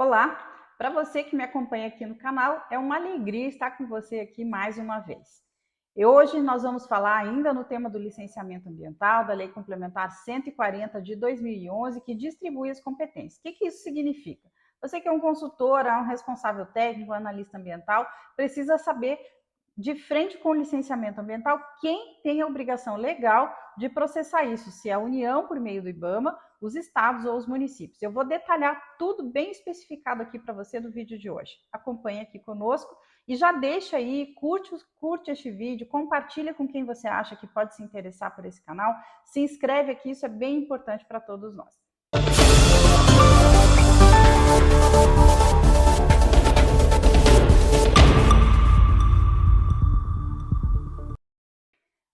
Olá, para você que me acompanha aqui no canal, é uma alegria estar com você aqui mais uma vez. E hoje nós vamos falar ainda no tema do licenciamento ambiental, da Lei Complementar 140 de 2011, que distribui as competências. O que isso significa? Você que é um consultor, um responsável técnico, um analista ambiental, precisa saber, de frente com o licenciamento ambiental, quem tem a obrigação legal de processar isso, se é a União por meio do IBAMA, os estados ou os municípios. Eu vou detalhar tudo bem especificado aqui para você no vídeo de hoje. Acompanhe aqui conosco e já deixa aí, curte este vídeo, compartilha com quem você acha que pode se interessar por esse canal, se inscreve aqui, isso é bem importante para todos nós.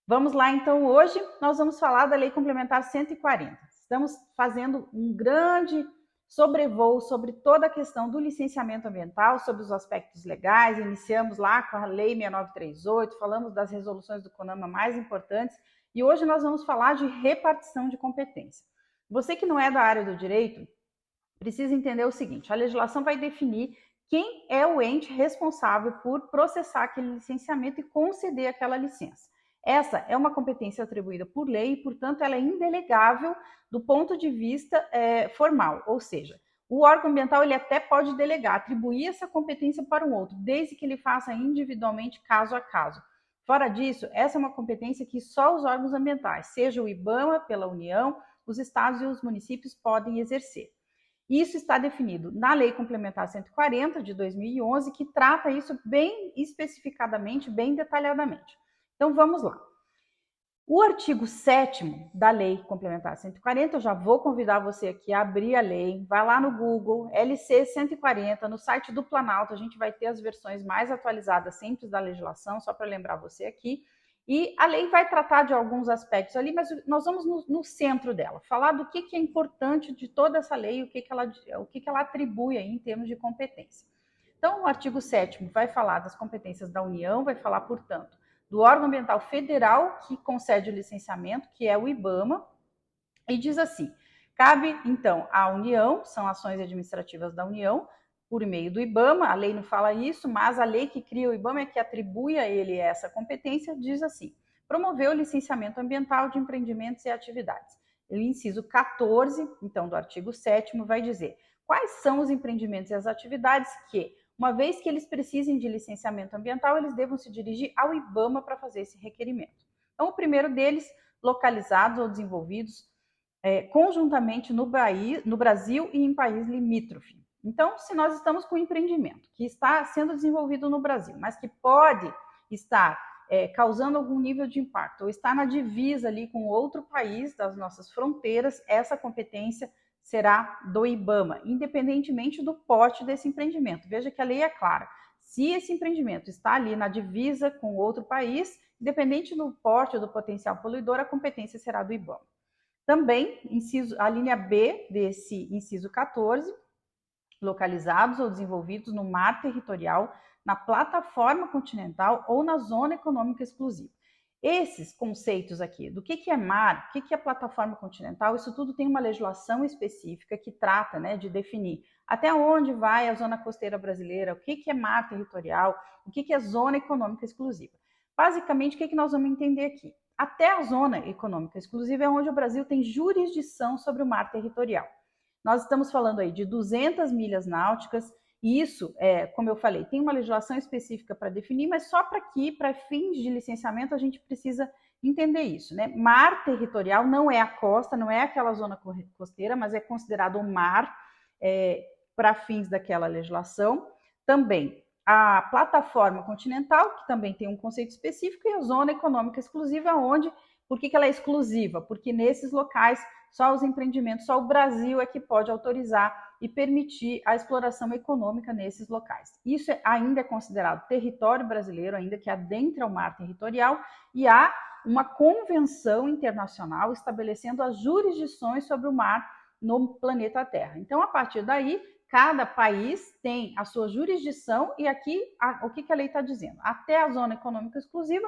Vamos lá, então, hoje nós vamos falar da Lei Complementar 140. Estamos fazendo um grande sobrevoo sobre toda a questão do licenciamento ambiental, sobre os aspectos legais. Iniciamos lá com a Lei 6938, falamos das resoluções do CONAMA mais importantes e hoje nós vamos falar de repartição de competência. Você que não é da área do direito, precisa entender o seguinte: a legislação vai definir quem é o ente responsável por processar aquele licenciamento e conceder aquela licença. Essa é uma competência atribuída por lei e, portanto, ela é indelegável do ponto de vista formal, ou seja, o órgão ambiental ele até pode delegar, atribuir essa competência para um outro, desde que ele faça individualmente, caso a caso. Fora disso, essa é uma competência que só os órgãos ambientais, seja o IBAMA pela União, os estados e os municípios podem exercer. Isso está definido na Lei Complementar 140 de 2011, que trata isso bem especificadamente, bem detalhadamente. Então vamos lá. O artigo 7º da Lei Complementar 140, eu já vou convidar você aqui a abrir a lei, vai lá no Google, LC 140, no site do Planalto, a gente vai ter as versões mais atualizadas sempre da legislação, só para lembrar você aqui. E a lei vai tratar de alguns aspectos ali, mas nós vamos no centro dela, falar do que é importante de toda essa lei, o que ela atribui aí em termos de competência. Então, o artigo 7º vai falar das competências da União, vai falar, portanto, do órgão ambiental federal que concede o licenciamento, que é o IBAMA, e diz assim: cabe, então, à União, são ações administrativas da União, por meio do IBAMA, a lei não fala isso, mas a lei que cria o IBAMA, que atribui a ele essa competência, diz assim: promover o licenciamento ambiental de empreendimentos e atividades. O inciso 14, então, do artigo 7º, vai dizer quais são os empreendimentos e as atividades que, uma vez que eles precisem de licenciamento ambiental, eles devam se dirigir ao IBAMA para fazer esse requerimento. Então, o primeiro deles, localizados ou desenvolvidos conjuntamente no Brasil e em país limítrofe. Então, se nós estamos com um empreendimento que está sendo desenvolvido no Brasil, mas que pode estar causando algum nível de impacto, ou está na divisa ali com outro país das nossas fronteiras, essa competência será do IBAMA, independentemente do porte desse empreendimento. Veja que a lei é clara. Se esse empreendimento está ali na divisa com outro país, independente do porte ou do potencial poluidor, a competência será do IBAMA. Também, a linha B desse inciso 14, localizados ou desenvolvidos no mar territorial, na plataforma continental ou na zona econômica exclusiva. Esses conceitos aqui, do que é mar, o que é plataforma continental, isso tudo tem uma legislação específica que trata, né, de definir até onde vai a zona costeira brasileira, o que é mar territorial, o que é zona econômica exclusiva. Basicamente, o que nós vamos entender aqui? Até a zona econômica exclusiva é onde o Brasil tem jurisdição sobre o mar territorial. Nós estamos falando aí de 200 milhas náuticas, e isso, como eu falei, tem uma legislação específica para definir, mas só para que, para fins de licenciamento, a gente precisa entender isso, né? Mar territorial não é a costa, não é aquela zona costeira, mas é considerado um mar para fins daquela legislação. Também a plataforma continental, que também tem um conceito específico, e a zona econômica exclusiva, onde, por que ela é exclusiva? Porque nesses locais só os empreendimentos, só o Brasil é que pode autorizar e permitir a exploração econômica nesses locais. Isso ainda é considerado território brasileiro, ainda que adentra o mar territorial, e há uma convenção internacional estabelecendo as jurisdições sobre o mar no planeta Terra. Então, a partir daí, cada país tem a sua jurisdição e aqui o que a lei está dizendo? Até a zona econômica exclusiva,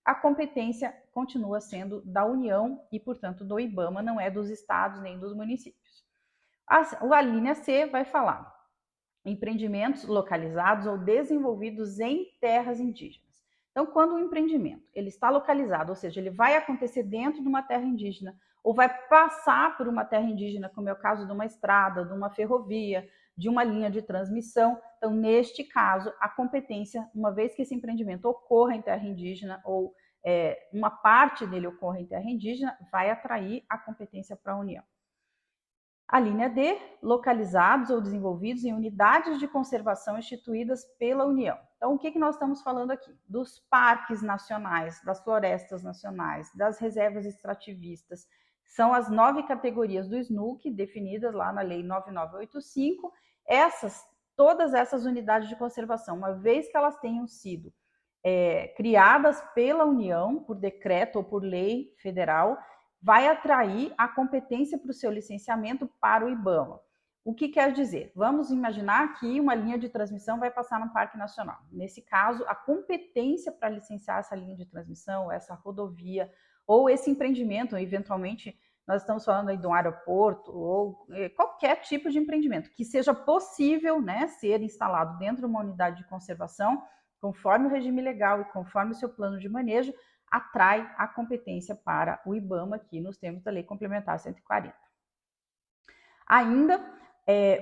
a competência continua sendo da União e, portanto, do IBAMA, não é dos estados nem dos municípios. A linha C vai falar empreendimentos localizados ou desenvolvidos em terras indígenas. Então, quando o empreendimento ele está localizado, ou seja, ele vai acontecer dentro de uma terra indígena ou vai passar por uma terra indígena, como é o caso de uma estrada, de uma ferrovia, de uma linha de transmissão. Então, neste caso, a competência, uma vez que esse empreendimento ocorra em terra indígena ou uma parte dele ocorra em terra indígena, vai atrair a competência para a União. A linha D, localizados ou desenvolvidos em unidades de conservação instituídas pela União. Então, o que nós estamos falando aqui? Dos parques nacionais, das florestas nacionais, das reservas extrativistas. São as 9 categorias do SNUC, definidas lá na Lei 9985. Todas essas unidades de conservação, uma vez que elas tenham sido criadas pela União, por decreto ou por lei federal, vai atrair a competência para o seu licenciamento para o IBAMA. O que quer dizer? Vamos imaginar que uma linha de transmissão vai passar no Parque Nacional. Nesse caso, a competência para licenciar essa linha de transmissão, essa rodovia, ou esse empreendimento, eventualmente, nós estamos falando aí de um aeroporto, ou qualquer tipo de empreendimento, que seja possível, né, ser instalado dentro de uma unidade de conservação, conforme o regime legal e conforme o seu plano de manejo, atrai a competência para o IBAMA aqui nos termos da Lei Complementar 140. Ainda,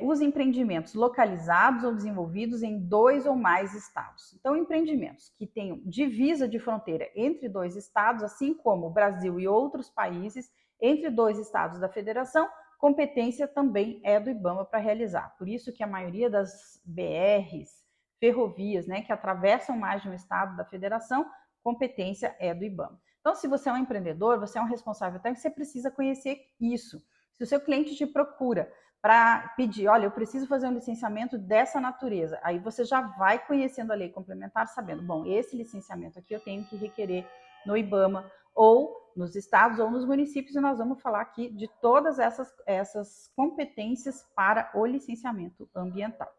os empreendimentos localizados ou desenvolvidos em 2 ou mais estados. Então, empreendimentos que tenham divisa de fronteira entre 2 estados, assim como o Brasil e outros países, entre 2 estados da federação, competência também é do IBAMA para realizar. Por isso que a maioria das BRs, ferrovias, né, que atravessam mais de um estado da federação, competência é do IBAMA. Então, se você é um empreendedor, você é um responsável técnico, você precisa conhecer isso. Se o seu cliente te procura para pedir, olha, eu preciso fazer um licenciamento dessa natureza, aí você já vai conhecendo a lei complementar, sabendo, bom, esse licenciamento aqui eu tenho que requerer no IBAMA, ou nos estados, ou nos municípios, e nós vamos falar aqui de todas essas competências para o licenciamento ambiental.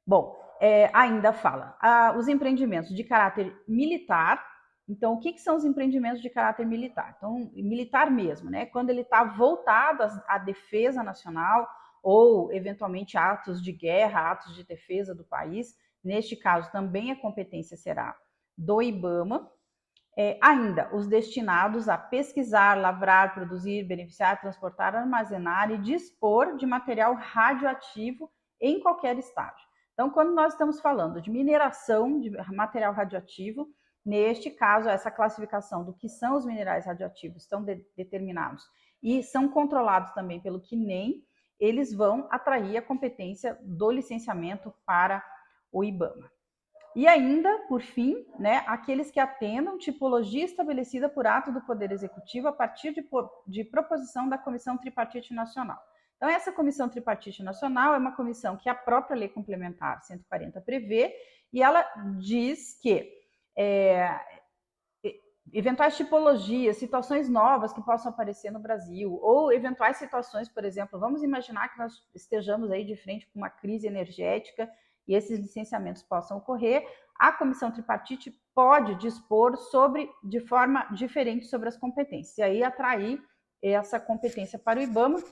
Bom, ainda fala, os empreendimentos de caráter militar. Então, o que são os empreendimentos de caráter militar? Então, militar mesmo, né? Quando ele está voltado à defesa nacional ou, eventualmente, atos de guerra, atos de defesa do país. Neste caso, também a competência será do IBAMA. Ainda, os destinados a pesquisar, lavrar, produzir, beneficiar, transportar, armazenar e dispor de material radioativo em qualquer estágio. Então, quando nós estamos falando de mineração de material radioativo, neste caso, essa classificação do que são os minerais radioativos estão determinados e são controlados também pelo CNEM, eles vão atrair a competência do licenciamento para o IBAMA. E ainda, por fim, né, aqueles que atendam tipologia estabelecida por ato do Poder Executivo a partir de proposição da Comissão Tripartite Nacional. Então, essa Comissão Tripartite Nacional é uma comissão que a própria Lei Complementar 140 prevê, e ela diz que eventuais tipologias, situações novas que possam aparecer no Brasil, ou eventuais situações, por exemplo, vamos imaginar que nós estejamos aí de frente com uma crise energética e esses licenciamentos possam ocorrer, a Comissão Tripartite pode dispor de forma diferente sobre as competências, e aí atrair essa competência para o IBAMA,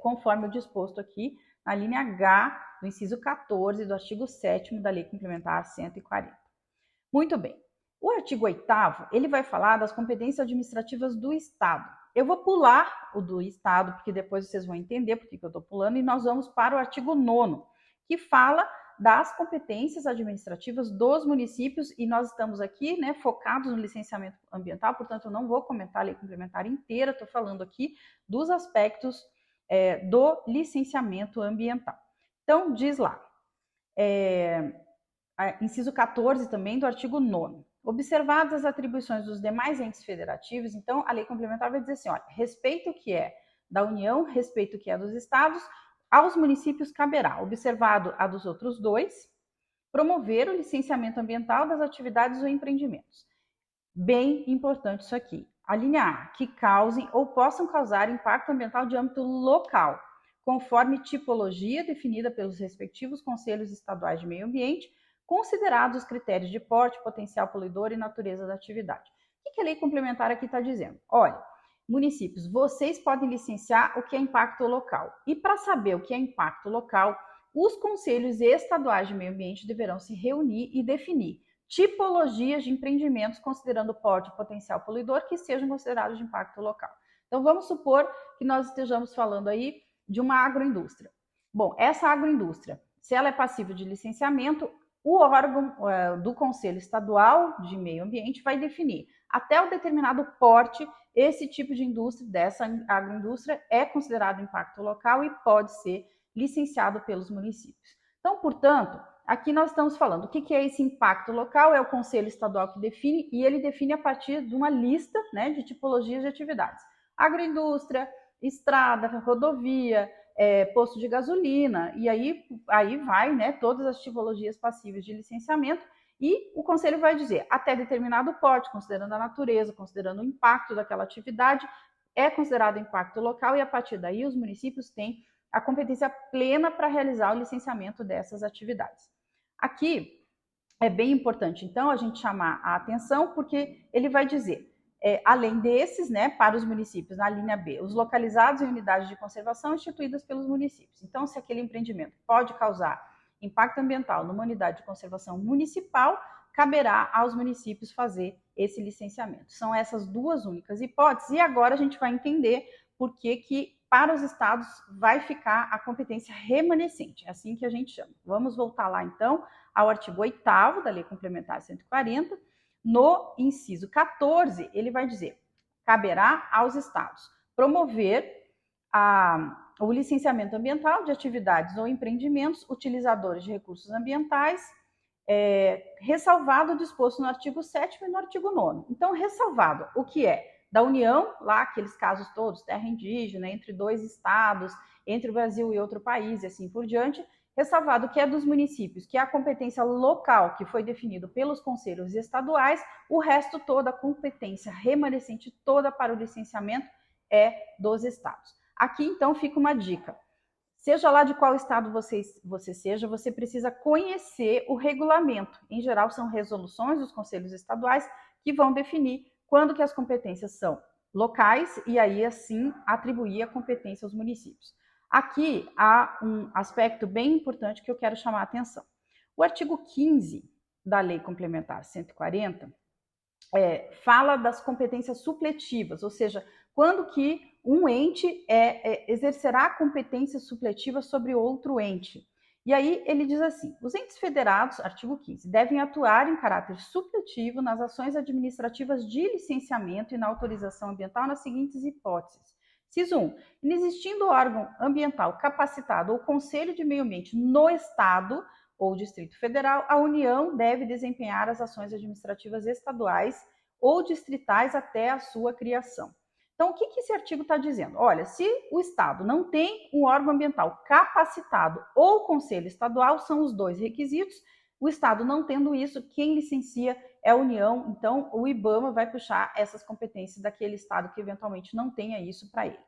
conforme o disposto aqui na linha H do inciso 14 do artigo 7º da Lei Complementar 140. Muito bem. O artigo 8º, ele vai falar das competências administrativas do Estado. Eu vou pular o do Estado, porque depois vocês vão entender por que eu estou pulando, e nós vamos para o artigo 9º, que fala das competências administrativas dos municípios, e nós estamos aqui, né, focados no licenciamento ambiental, portanto, eu não vou comentar a Lei Complementar inteira, estou falando aqui dos aspectos do licenciamento ambiental. Então, diz lá, inciso 14 também do artigo 9º. Observadas as atribuições dos demais entes federativos, então a lei complementar vai dizer assim, olha, respeito o que é da União, respeito o que é dos estados, aos municípios caberá, observado a dos outros 2, promover o licenciamento ambiental das atividades ou empreendimentos. Bem importante isso aqui. A linha A, que causem ou possam causar impacto ambiental de âmbito local, conforme tipologia definida pelos respectivos conselhos estaduais de meio ambiente, considerados os critérios de porte, potencial poluidor e natureza da atividade. O que a lei complementar aqui está dizendo? Olha, municípios, vocês podem licenciar o que é impacto local. E para saber o que é impacto local, os conselhos estaduais de meio ambiente deverão se reunir e definir tipologias de empreendimentos considerando o porte e potencial poluidor que sejam considerados de impacto local. Então, vamos supor que nós estejamos falando aí de uma agroindústria. Bom, essa agroindústria, se ela é passível de licenciamento, o órgão do Conselho Estadual de Meio Ambiente vai definir até um determinado porte, esse tipo de indústria, dessa agroindústria, é considerado impacto local e pode ser licenciado pelos municípios. Então, portanto, aqui nós estamos falando o que é esse impacto local, é o Conselho Estadual que define, e ele define a partir de uma lista, né, de tipologias de atividades. Agroindústria, estrada, rodovia, posto de gasolina, e aí vai, né, todas as tipologias passíveis de licenciamento, e o conselho vai dizer, até determinado porte, considerando a natureza, considerando o impacto daquela atividade, é considerado impacto local, e a partir daí os municípios têm a competência plena para realizar o licenciamento dessas atividades. Aqui é bem importante, então, a gente chamar a atenção, porque ele vai dizer, além desses, né, para os municípios, na linha B, os localizados em unidades de conservação instituídas pelos municípios. Então, se aquele empreendimento pode causar impacto ambiental numa unidade de conservação municipal, caberá aos municípios fazer esse licenciamento. São essas duas únicas hipóteses, e agora a gente vai entender por que para os estados vai ficar a competência remanescente, é assim que a gente chama. Vamos voltar lá, então, ao artigo 8º da Lei Complementar 140, no inciso 14, ele vai dizer, caberá aos estados promover o licenciamento ambiental de atividades ou empreendimentos utilizadores de recursos ambientais, ressalvado o disposto no artigo 7º e no artigo 9º. Então, ressalvado o que é da União, lá aqueles casos todos, terra indígena, entre dois estados, entre o Brasil e outro país e assim por diante, ressalvado que é dos municípios, que é a competência local que foi definido pelos conselhos estaduais, o resto toda, a competência remanescente toda para o licenciamento é dos estados. Aqui, então, fica uma dica. Seja lá de qual estado você seja, você precisa conhecer o regulamento. Em geral, são resoluções dos conselhos estaduais que vão definir quando que as competências são locais e aí, assim, atribuir a competência aos municípios. Aqui há um aspecto bem importante que eu quero chamar a atenção. O artigo 15 da Lei Complementar 140 fala das competências supletivas, ou seja, quando que um ente exercerá competência supletiva sobre outro ente. E aí ele diz assim, os entes federados, artigo 15, devem atuar em caráter supletivo nas ações administrativas de licenciamento e na autorização ambiental nas seguintes hipóteses. Ciso 1, inexistindo órgão ambiental capacitado ou conselho de meio ambiente no Estado ou Distrito Federal, a União deve desempenhar as ações administrativas estaduais ou distritais até a sua criação. Então, o que esse artigo está dizendo? Olha, se o Estado não tem um órgão ambiental capacitado ou conselho estadual, são os dois requisitos, o Estado não tendo isso, quem licencia é a União, então o IBAMA vai puxar essas competências daquele Estado que eventualmente não tenha isso para ele.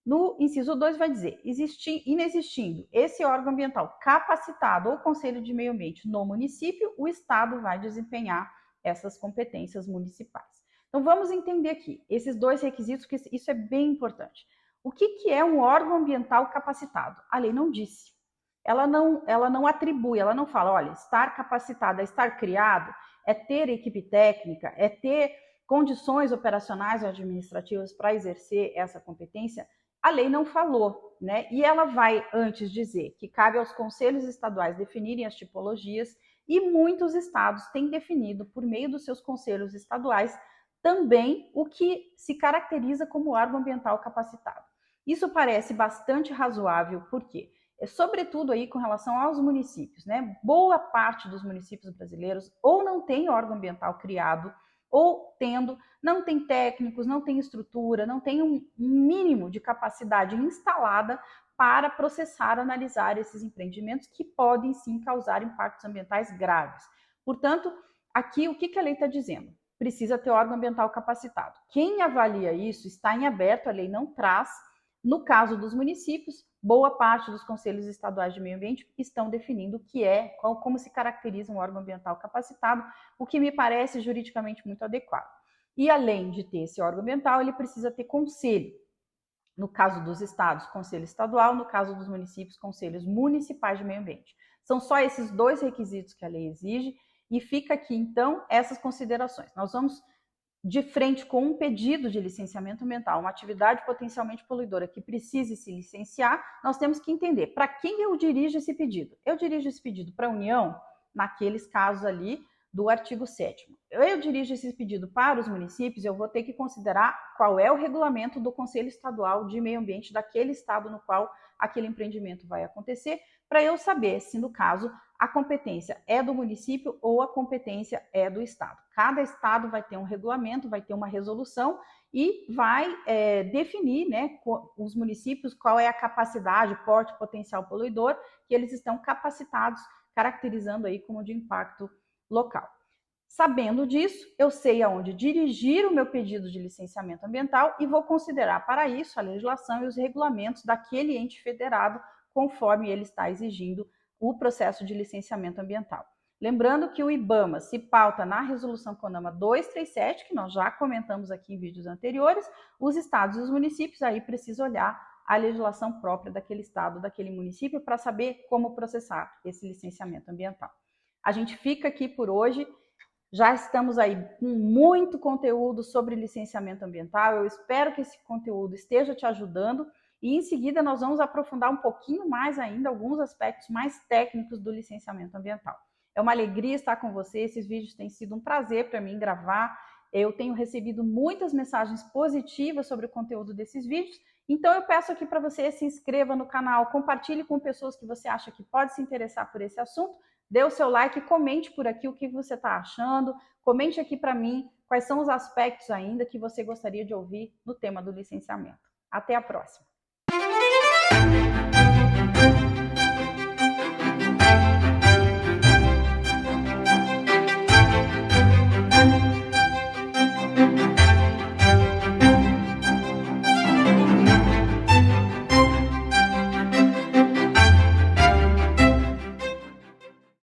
No inciso 2 vai dizer, inexistindo esse órgão ambiental capacitado ou conselho de meio ambiente no município, o Estado vai desempenhar essas competências municipais. Então, vamos entender aqui esses dois requisitos, que isso é bem importante. O que é um órgão ambiental capacitado? A lei não disse. Ela não atribui, ela não fala, olha, estar capacitado, é estar criado, é ter equipe técnica, é ter condições operacionais ou administrativas para exercer essa competência. A lei não falou, né? E ela vai antes dizer que cabe aos conselhos estaduais definirem as tipologias, e muitos estados têm definido, por meio dos seus conselhos estaduais, também o que se caracteriza como órgão ambiental capacitado. Isso parece bastante razoável, porque sobretudo aí com relação aos municípios, né? Boa parte dos municípios brasileiros ou não tem órgão ambiental criado, ou tendo, não tem técnicos, não tem estrutura, não tem um mínimo de capacidade instalada para processar, analisar esses empreendimentos que podem sim causar impactos ambientais graves. Portanto, aqui o que a lei está dizendo? Precisa ter órgão ambiental capacitado. Quem avalia isso está em aberto, a lei não traz. No caso dos municípios, boa parte dos conselhos estaduais de meio ambiente estão definindo o que é, como se caracteriza um órgão ambiental capacitado, o que me parece juridicamente muito adequado. E além de ter esse órgão ambiental, ele precisa ter conselho. No caso dos estados, Conselho Estadual, no caso dos municípios, Conselhos Municipais de Meio Ambiente. São só esses dois requisitos que a lei exige e fica aqui, então, essas considerações. Nós vamos de frente com um pedido de licenciamento ambiental, uma atividade potencialmente poluidora que precise se licenciar, nós temos que entender para quem eu dirijo esse pedido. Eu dirijo esse pedido para a União, naqueles casos ali do artigo 7º. Eu dirijo esse pedido para os municípios, eu vou ter que considerar qual é o regulamento do Conselho Estadual de Meio Ambiente daquele estado no qual aquele empreendimento vai acontecer, para eu saber se, no caso, a competência é do município ou a competência é do estado. Cada estado vai ter um regulamento, vai ter uma resolução e vai definir, né, os municípios qual é a capacidade, porte, potencial poluidor que eles estão capacitados, caracterizando aí como de impacto local. Sabendo disso, eu sei aonde dirigir o meu pedido de licenciamento ambiental e vou considerar para isso a legislação e os regulamentos daquele ente federado, conforme ele está exigindo o processo de licenciamento ambiental. Lembrando que o IBAMA se pauta na resolução CONAMA 237, que nós já comentamos aqui em vídeos anteriores, os estados e os municípios aí precisam olhar a legislação própria daquele estado, daquele município, para saber como processar esse licenciamento ambiental. A gente fica aqui por hoje, já estamos aí com muito conteúdo sobre licenciamento ambiental, eu espero que esse conteúdo esteja te ajudando e em seguida nós vamos aprofundar um pouquinho mais ainda alguns aspectos mais técnicos do licenciamento ambiental. É uma alegria estar com você, esses vídeos têm sido um prazer para mim gravar, eu tenho recebido muitas mensagens positivas sobre o conteúdo desses vídeos, então eu peço aqui para você se inscreva no canal, compartilhe com pessoas que você acha que pode se interessar por esse assunto, dê o seu like, comente por aqui o que você está achando, comente aqui para mim quais são os aspectos ainda que você gostaria de ouvir no tema do licenciamento. Até a próxima!